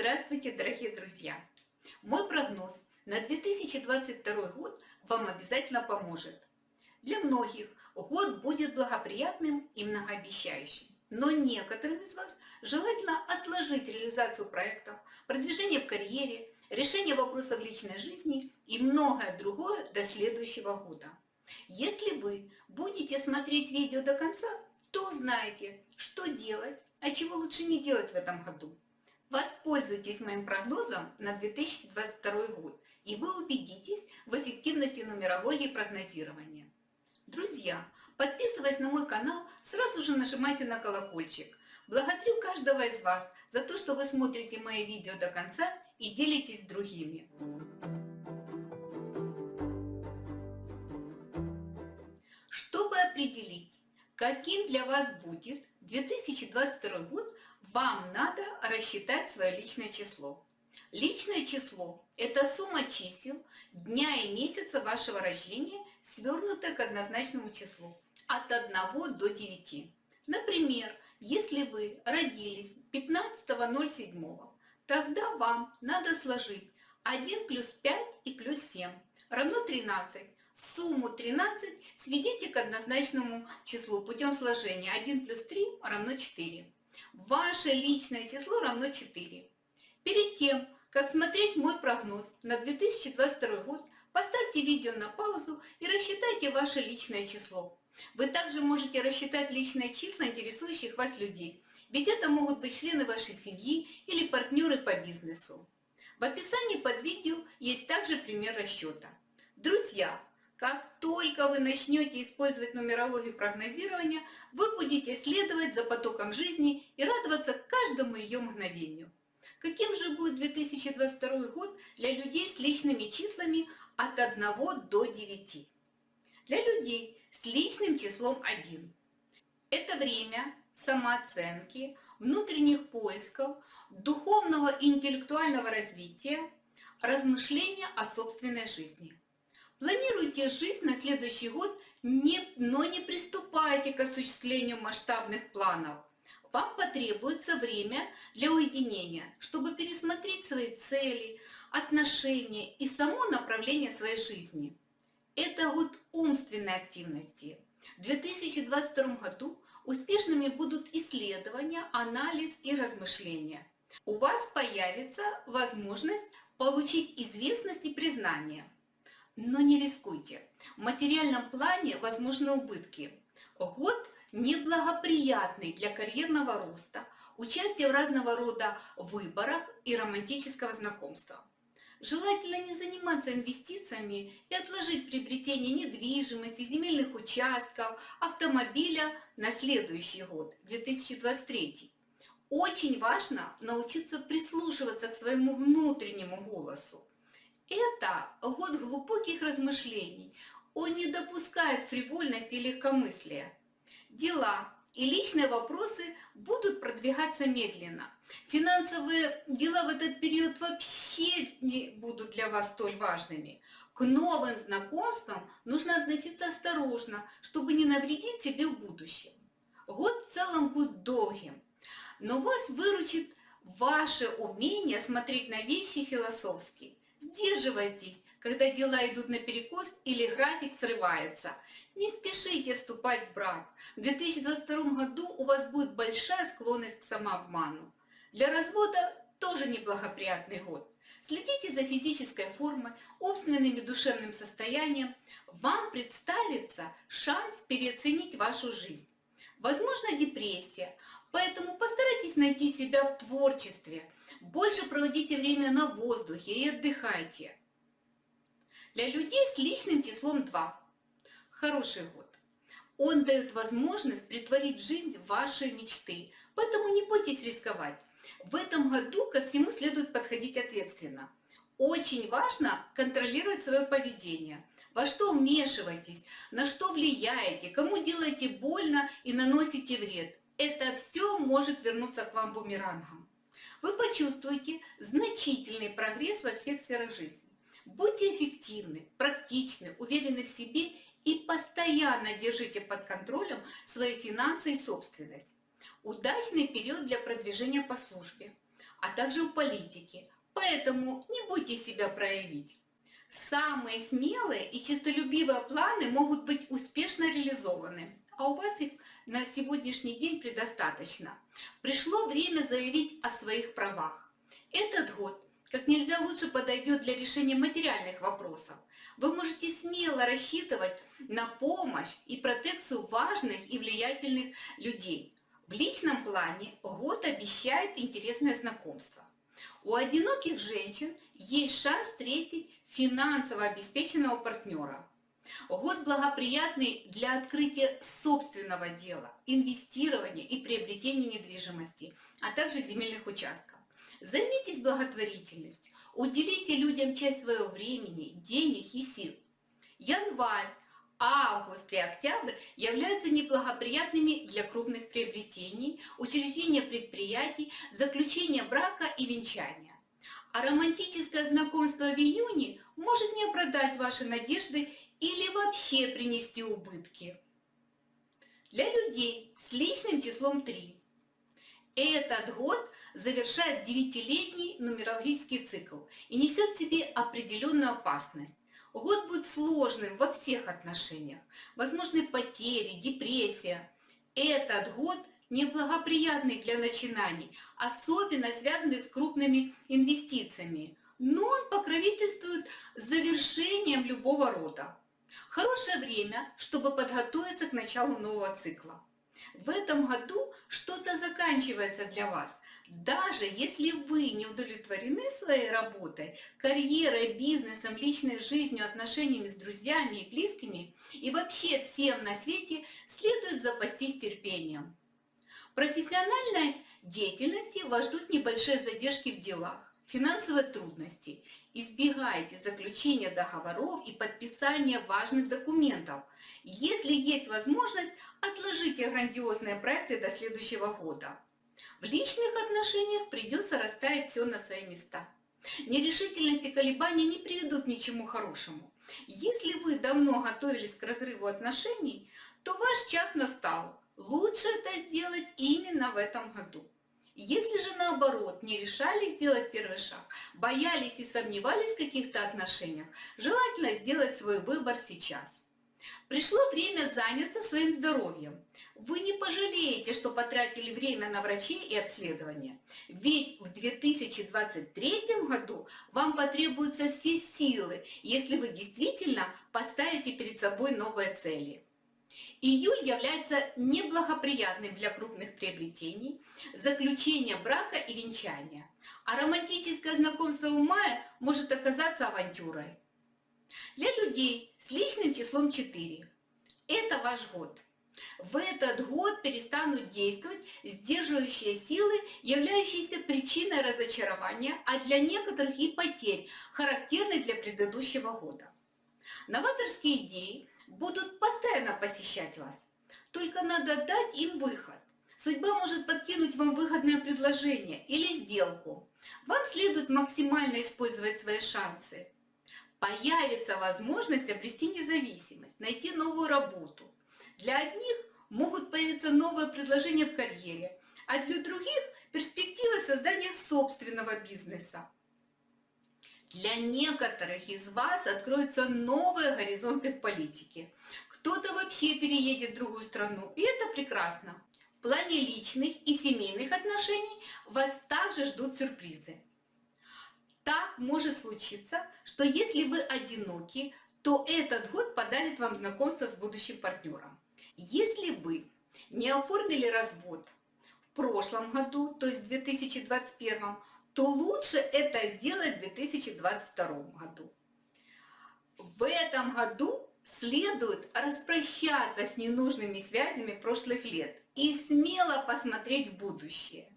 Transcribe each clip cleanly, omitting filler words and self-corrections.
Здравствуйте, дорогие друзья! Мой прогноз на 2022 год вам обязательно поможет. Для многих год будет благоприятным и многообещающим, но некоторым из вас желательно отложить реализацию проектов, продвижение в карьере, решение вопросов личной жизни и многое другое до следующего года. Если вы будете смотреть видео до конца, то узнаете, что делать, а чего лучше не делать в этом году. Воспользуйтесь моим прогнозом на 2022 год, и вы убедитесь в эффективности нумерологии прогнозирования. Друзья, подписываясь на мой канал, сразу же нажимайте на колокольчик. Благодарю каждого из вас за то, что вы смотрите мои видео до конца и делитесь с другими. Чтобы определить, каким для вас будет 2022 год, вам надо рассчитать свое личное число. Личное число – это сумма чисел дня и месяца вашего рождения, свернутая к однозначному числу от 1 до 9. Например, если вы родились 15.07, тогда вам надо сложить 1 плюс 5 и плюс 7 равно 13. Сумму 13 сведите к однозначному числу путем сложения 1 плюс 3 равно 4. Ваше личное число равно 4. Перед тем, как смотреть мой прогноз на 2022 год, поставьте видео на паузу и рассчитайте ваше личное число. Вы также можете рассчитать личные числа интересующих вас людей, ведь это могут быть члены вашей семьи или партнеры по бизнесу. В описании под видео есть также пример расчета. Друзья, как только вы начнете использовать нумерологию прогнозирования, вы будете следовать за потоком жизни и радоваться каждому ее мгновению. Каким же будет 2022 год для людей с личными числами от 1 до 9? Для людей с личным числом 1. Это время самооценки, внутренних поисков, духовного и интеллектуального развития, размышления о собственной жизни. Планируйте жизнь на следующий год, но не приступайте к осуществлению масштабных планов. Вам потребуется время для уединения, чтобы пересмотреть свои цели, отношения и само направление своей жизни. Это год умственной активности. В 2022 году успешными будут исследования, анализ и размышления. У вас появится возможность получить известность и признание. Но не рискуйте. В материальном плане возможны убытки. Год неблагоприятный для карьерного роста, участия в разного рода выборах и романтического знакомства. Желательно не заниматься инвестициями и отложить приобретение недвижимости, земельных участков, автомобиля на следующий год, 2023. Очень важно научиться прислушиваться к своему внутреннему голосу. Это год глубоких размышлений. Он не допускает фривольности и легкомыслия. Дела и личные вопросы будут продвигаться медленно. Финансовые дела в этот период вообще не будут для вас столь важными. К новым знакомствам нужно относиться осторожно, чтобы не навредить себе в будущем. Год в целом будет долгим, но вас выручит ваше умение смотреть на вещи философски. Сдерживайтесь, когда дела идут наперекос или график срывается. Не спешите вступать в брак. В 2022 году у вас будет большая склонность к самообману. Для развода тоже неблагоприятный год. Следите за физической формой, умственным и душевным состоянием. Вам представится шанс переоценить вашу жизнь. Возможно, депрессия, поэтому постарайтесь найти себя в творчестве. Больше проводите время на воздухе и отдыхайте. Для людей с личным числом 2. Хороший год. Он дает возможность претворить в жизнь ваши мечты, поэтому не бойтесь рисковать. В этом году ко всему следует подходить ответственно. Очень важно контролировать свое поведение. Во что вмешиваетесь, на что влияете, кому делаете больно и наносите вред. Это все может вернуться к вам бумерангом. Вы почувствуете значительный прогресс во всех сферах жизни. Будьте эффективны, практичны, уверены в себе и постоянно держите под контролем свои финансы и собственность. Удачный период для продвижения по службе. а также в политике. Поэтому не бойтесь себя проявить. Самые смелые и честолюбивые планы могут быть успешно реализованы, а у вас их на сегодняшний день предостаточно. Пришло время заявить о своих правах. Этот год как нельзя лучше подойдет для решения материальных вопросов. Вы можете смело рассчитывать на помощь и протекцию важных и влиятельных людей. В личном плане год обещает интересное знакомство. У одиноких женщин есть шанс встретить финансово обеспеченного партнера. Год благоприятный для открытия собственного дела, инвестирования и приобретения недвижимости, а также земельных участков. Займитесь благотворительностью, уделите людям часть своего времени, денег и сил. Январь, август и октябрь являются неблагоприятными для крупных приобретений, учреждения предприятий, заключения брака и венчания. А романтическое знакомство в июне может не оправдать ваши надежды или вообще принести убытки. Для людей с личным числом 3. Этот год завершает 9-летний нумерологический цикл и несет в себе определенную опасность. Год будет сложным во всех отношениях. Возможны потери, депрессия. Этот год неблагоприятный для начинаний, особенно связанных с крупными инвестициями. Но он покровительствует завершением любого рода. Хорошее время, чтобы подготовиться к началу нового цикла. В этом году что-то заканчивается для вас. Даже если вы не удовлетворены своей работой, карьерой, бизнесом, личной жизнью, отношениями с друзьями и близкими, и вообще всем на свете, следует запастись терпением. В профессиональной деятельности вас ждут небольшие задержки в делах, финансовые трудности. Избегайте заключения договоров и подписания важных документов. Если есть возможность, отложите грандиозные проекты до следующего года. В личных отношениях придется расставить все на свои места. Нерешительность и колебания не приведут ни к чему хорошему. Если вы давно готовились к разрыву отношений, то ваш час настал. Лучше это сделать именно в этом году. Если же наоборот не решались сделать первый шаг, боялись и сомневались в каких-то отношениях, желательно сделать свой выбор сейчас. Пришло время заняться своим здоровьем. Вы не пожалеете, что потратили время на врачей и обследования. Ведь в 2023 году вам потребуются все силы, если вы действительно поставите перед собой новые цели. Июль является неблагоприятным для крупных приобретений, заключения брака и венчания. А романтическое знакомство в мае может оказаться авантюрой. Для людей с личным числом 4. Это ваш год. В этот год перестанут действовать сдерживающие силы, являющиеся причиной разочарования, а для некоторых и потерь, характерных для предыдущего года. Новаторские идеи будут постоянно посещать вас. Только надо дать им выход. Судьба может подкинуть вам выгодное предложение или сделку. Вам следует максимально использовать свои шансы. Появится возможность обрести независимость, найти новую работу. Для одних могут появиться новые предложения в карьере, а для других перспективы создания собственного бизнеса. Для некоторых из вас откроются новые горизонты в политике. Кто-то вообще переедет в другую страну, и это прекрасно. В плане личных и семейных отношений вас также ждут сюрпризы. Так может случиться, что если вы одиноки, то этот год подарит вам знакомство с будущим партнером. Если вы не оформили развод в прошлом году, то есть в 2021, то лучше это сделать в 2022 году. В этом году следует распрощаться с ненужными связями прошлых лет и смело посмотреть в будущее.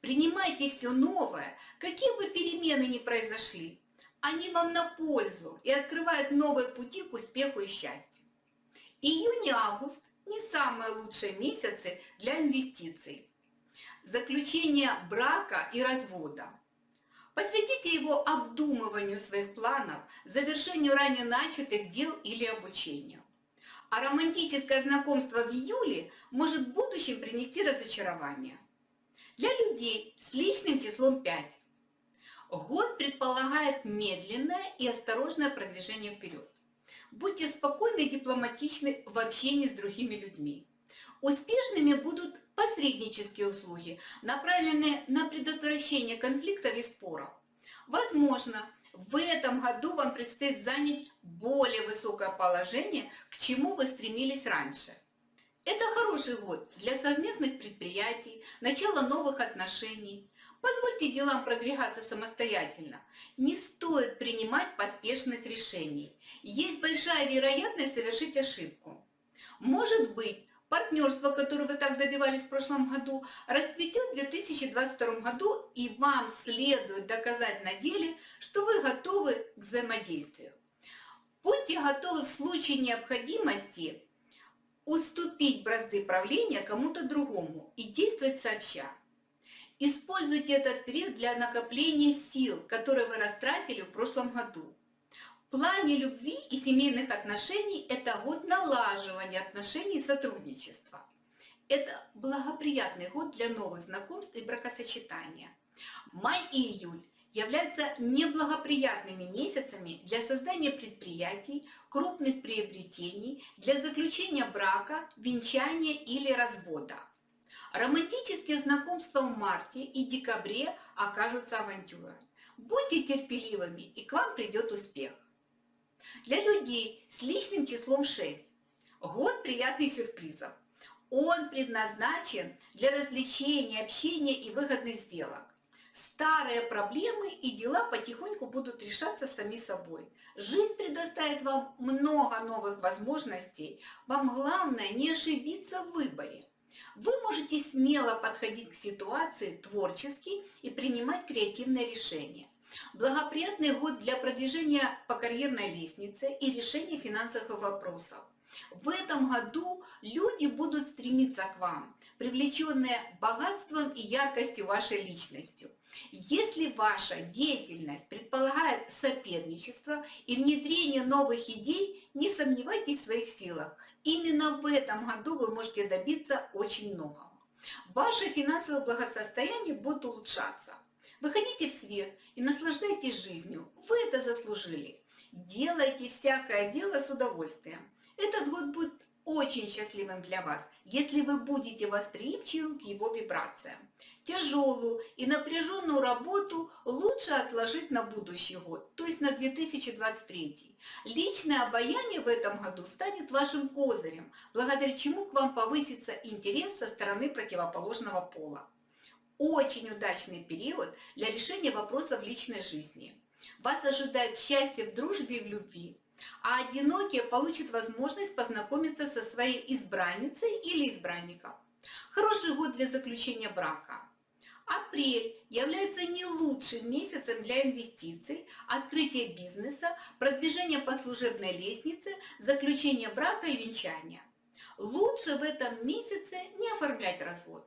Принимайте все новое, какие бы перемены ни произошли. Они вам на пользу и открывают новые пути к успеху и счастью. Июнь и август не самые лучшие месяцы для инвестиций, заключения брака и развода. Посвятите его обдумыванию своих планов, завершению ранее начатых дел или обучению. А романтическое знакомство в июле может в будущем принести разочарование. Для людей с личным числом 5 год предполагает медленное и осторожное продвижение вперед. Будьте спокойны и дипломатичны в общении с другими людьми. Успешными будут посреднические услуги, направленные на предотвращение конфликтов и споров. Возможно, в этом году вам предстоит занять более высокое положение, к чему вы стремились раньше. Это хороший год для совместных предприятий, начала новых отношений. Позвольте делам продвигаться самостоятельно. Не стоит принимать поспешных решений. Есть большая вероятность совершить ошибку. Может быть, партнерство, которое вы так добивались в прошлом году, расцветет в 2022 году, и вам следует доказать на деле, что вы готовы к взаимодействию. Будьте готовы в случае необходимости уступить бразды правления кому-то другому и действовать сообща. Используйте этот период для накопления сил, которые вы растратили в прошлом году. В плане любви и семейных отношений это год налаживания отношений и сотрудничества. Это благоприятный год для новых знакомств и бракосочетания. Май и июль являются неблагоприятными месяцами для создания предприятий, крупных приобретений, для заключения брака, венчания или развода. Романтические знакомства в марте и декабре окажутся авантюрой. Будьте терпеливыми, и к вам придет успех. Для людей с личным числом 6 год приятных сюрпризов. Он предназначен для развлечения, общения и выгодных сделок. Старые проблемы и дела потихоньку будут решаться сами собой. Жизнь предоставит вам много новых возможностей. Вам главное не ошибиться в выборе. Вы можете смело подходить к ситуации творчески и принимать креативные решения. Благоприятный год для продвижения по карьерной лестнице и решения финансовых вопросов. В этом году люди будут стремиться к вам, привлеченные богатством и яркостью вашей личностью. Если ваша деятельность предполагает соперничество и внедрение новых идей, не сомневайтесь в своих силах. Именно в этом году вы можете добиться очень многого. Ваше финансовое благосостояние будет улучшаться. Выходите в свет и наслаждайтесь жизнью. Вы это заслужили. Делайте всякое дело с удовольствием. Этот год будет очень счастливым для вас, если вы будете восприимчивы к его вибрациям. Тяжелую и напряженную работу лучше отложить на будущий год, то есть на 2023. Личное обаяние в этом году станет вашим козырем, благодаря чему к вам повысится интерес со стороны противоположного пола. Очень удачный период для решения вопросов личной жизни. Вас ожидает счастье в дружбе и в любви. А одинокие получат возможность познакомиться со своей избранницей или избранником. Хороший год для заключения брака. Апрель является не лучшим месяцем для инвестиций, открытия бизнеса, продвижения по служебной лестнице, заключения брака и венчания. Лучше в этом месяце не оформлять развод.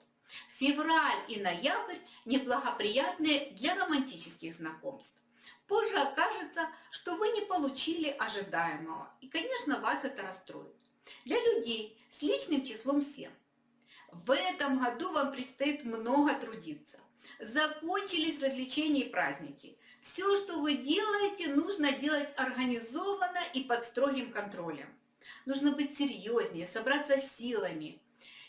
Февраль и ноябрь неблагоприятные для романтических знакомств. Позже окажется, что вы не получили ожидаемого, и, конечно, вас это расстроит. Для людей с личным числом 7 в этом году вам предстоит много трудиться. Закончились развлечения и праздники. Все, что вы делаете, нужно делать организованно и под строгим контролем. Нужно быть серьезнее, собраться с силами.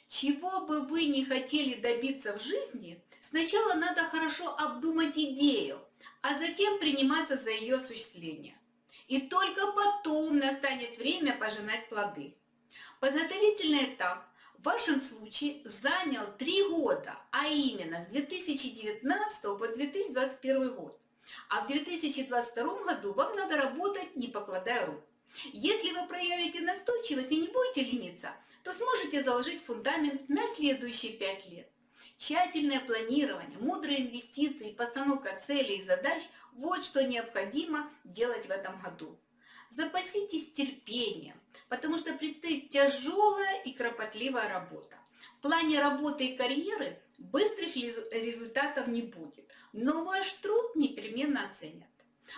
Чего бы вы ни хотели добиться в жизни, сначала надо хорошо обдумать идею, а затем приниматься за ее осуществление. И только потом настанет время пожинать плоды. Подготовительный этап в вашем случае занял 3 года, а именно с 2019 по 2021 год. А в 2022 году вам надо работать, не покладая рук. Если вы проявите настойчивость и не будете лениться, то сможете заложить фундамент на следующие 5 лет. Тщательное планирование, мудрые инвестиции и постановка целей и задач – вот что необходимо делать в этом году. Запаситесь терпением, потому что предстоит тяжелая и кропотливая работа. В плане работы и карьеры быстрых результатов не будет, но ваш труд непременно оценят.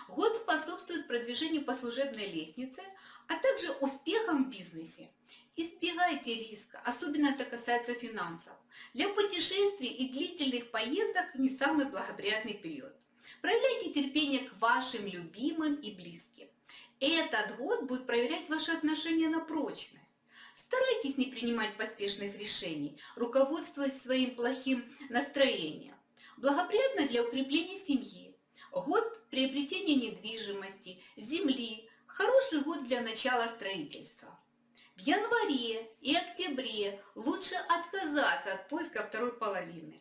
Год способствует продвижению по служебной лестнице, а также успехам в бизнесе. Избегайте риска, особенно это касается финансов. Для путешествий и длительных поездок не самый благоприятный период. Проявляйте терпение к вашим любимым и близким. Этот год будет проверять ваши отношения на прочность. Старайтесь не принимать поспешных решений, руководствуясь своим плохим настроением. Благоприятно для укрепления семьи. Год приобретения недвижимости, земли. Хороший год для начала строительства. В январе и октябре лучше отказаться от поиска второй половины.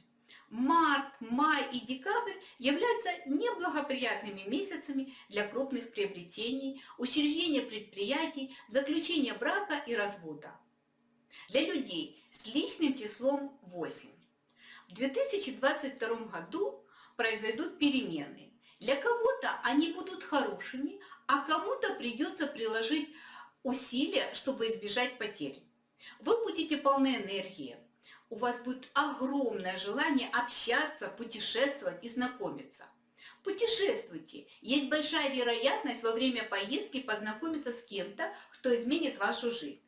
Март, май и декабрь являются неблагоприятными месяцами для крупных приобретений, учреждения предприятий, заключения брака и развода. Для людей с личным числом 8. В 2022 году произойдут перемены. Для кого-то они будут хорошими, а кому-то придется приложить усилия, чтобы избежать потерь. Вы будете полны энергии. У вас будет огромное желание общаться, путешествовать и знакомиться. Путешествуйте. Есть большая вероятность во время поездки познакомиться с кем-то, кто изменит вашу жизнь.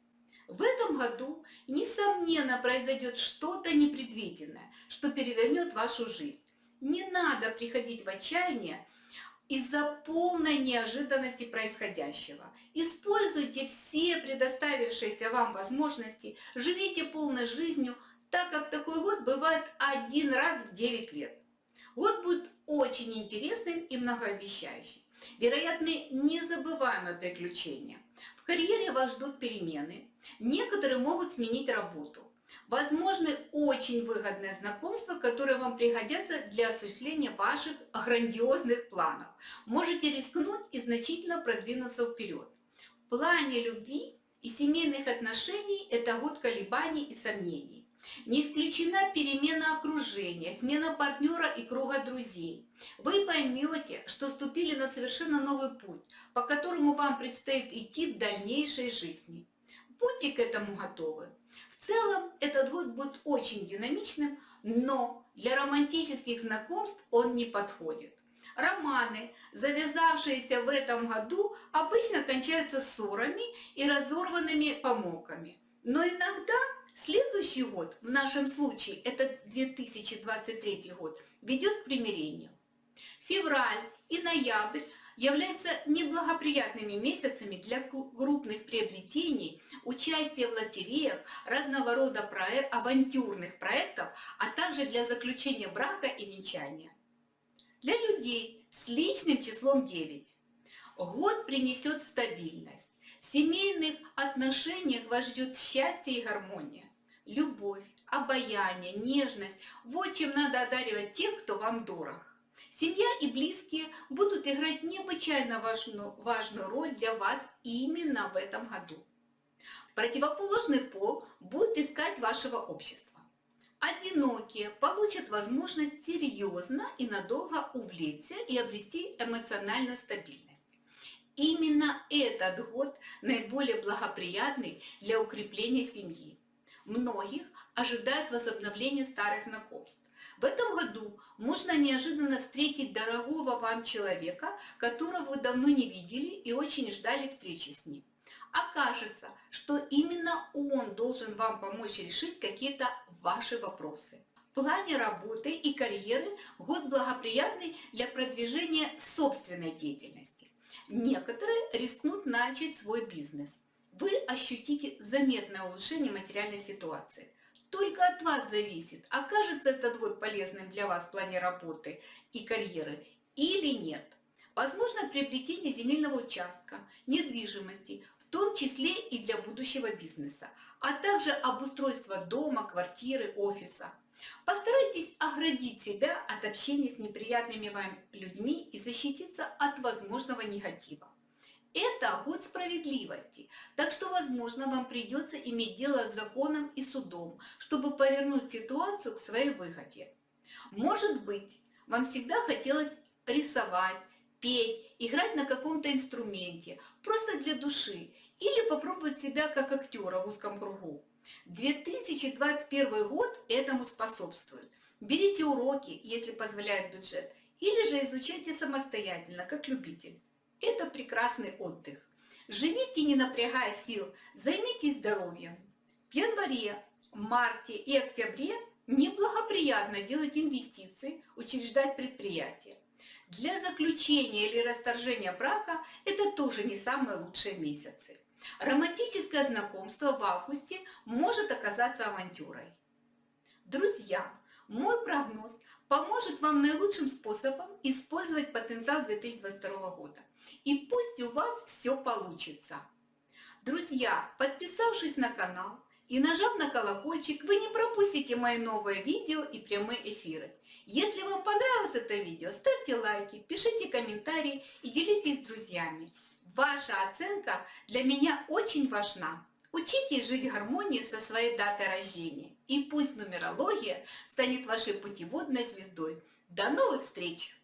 В этом году, несомненно, произойдет что-то непредвиденное, что перевернет вашу жизнь. Не надо приходить в отчаяние из-за полной неожиданности происходящего. Используйте все предоставившиеся вам возможности, живите полной жизнью, так как такой год бывает один раз в 9 лет. Год будет очень интересным и многообещающим. Вероятны незабываемые приключения. В карьере вас ждут перемены. Некоторые могут сменить работу. Возможны очень выгодные знакомства, которые вам пригодятся для осуществления ваших грандиозных планов. Можете рискнуть и значительно продвинуться вперед. В плане любви и семейных отношений это год колебаний и сомнений. Не исключена перемена окружения, смена партнера и круга друзей. Вы поймете, что вступили на совершенно новый путь, по которому вам предстоит идти в дальнейшей жизни. Будьте к этому готовы. В целом, этот год будет очень динамичным, но для романтических знакомств он не подходит. Романы, завязавшиеся в этом году, обычно кончаются ссорами и разорванными помолвками. Но иногда следующий год, в нашем случае это 2023 год, ведет к примирению. Февраль и ноябрь являются неблагоприятными месяцами для крупных приобретений, участия в лотереях, разного рода авантюрных проектов, а также для заключения брака и венчания. Для людей с личным числом 9 год принесет стабильность. В семейных отношениях вас ждет счастье и гармония. Любовь, обаяние, нежность – вот чем надо одаривать тех, кто вам дорог. Семья и близкие будут играть необычайно важную роль для вас именно в этом году. Противоположный пол будет искать вашего общества. Одинокие получат возможность серьезно и надолго увлечься и обрести эмоциональную стабильность. Именно этот год наиболее благоприятный для укрепления семьи. Многих ожидает возобновление старых знакомств. В этом году можно неожиданно встретить дорогого вам человека, которого вы давно не видели и очень ждали встречи с ним. Окажется, что именно он должен вам помочь решить какие-то ваши вопросы. В плане работы и карьеры год благоприятный для продвижения собственной деятельности. Некоторые рискнут начать свой бизнес. Вы ощутите заметное улучшение материальной ситуации. Только от вас зависит, окажется этот год полезным для вас в плане работы и карьеры или нет. Возможно приобретение земельного участка, недвижимости, в том числе и для будущего бизнеса, а также обустройство дома, квартиры, офиса. Постарайтесь оградить себя от общения с неприятными вам людьми и защититься от возможного негатива. Это год справедливости, так что, возможно, вам придется иметь дело с законом и судом, чтобы повернуть ситуацию к своей выгоде. Может быть, вам всегда хотелось рисовать, петь, играть на каком-то инструменте, просто для души, или попробовать себя как актера в узком кругу. 2021 год этому способствует. Берите уроки, если позволяет бюджет, или же изучайте самостоятельно, как любитель. Это прекрасный отдых. Живите, не напрягая сил, займитесь здоровьем. В январе, марте и октябре неблагоприятно делать инвестиции, учреждать предприятия. Для заключения или расторжения брака это тоже не самые лучшие месяцы. Романтическое знакомство в августе может оказаться авантюрой. Друзья, мой прогноз поможет вам наилучшим способом использовать потенциал 2022 года. И пусть у вас все получится. Друзья, подписавшись на канал и нажав на колокольчик, вы не пропустите мои новые видео и прямые эфиры. Если вам понравилось это видео, ставьте лайки, пишите комментарии и делитесь с друзьями. Ваша оценка для меня очень важна. Учитесь жить в гармонии со своей датой рождения. И пусть нумерология станет вашей путеводной звездой. До новых встреч!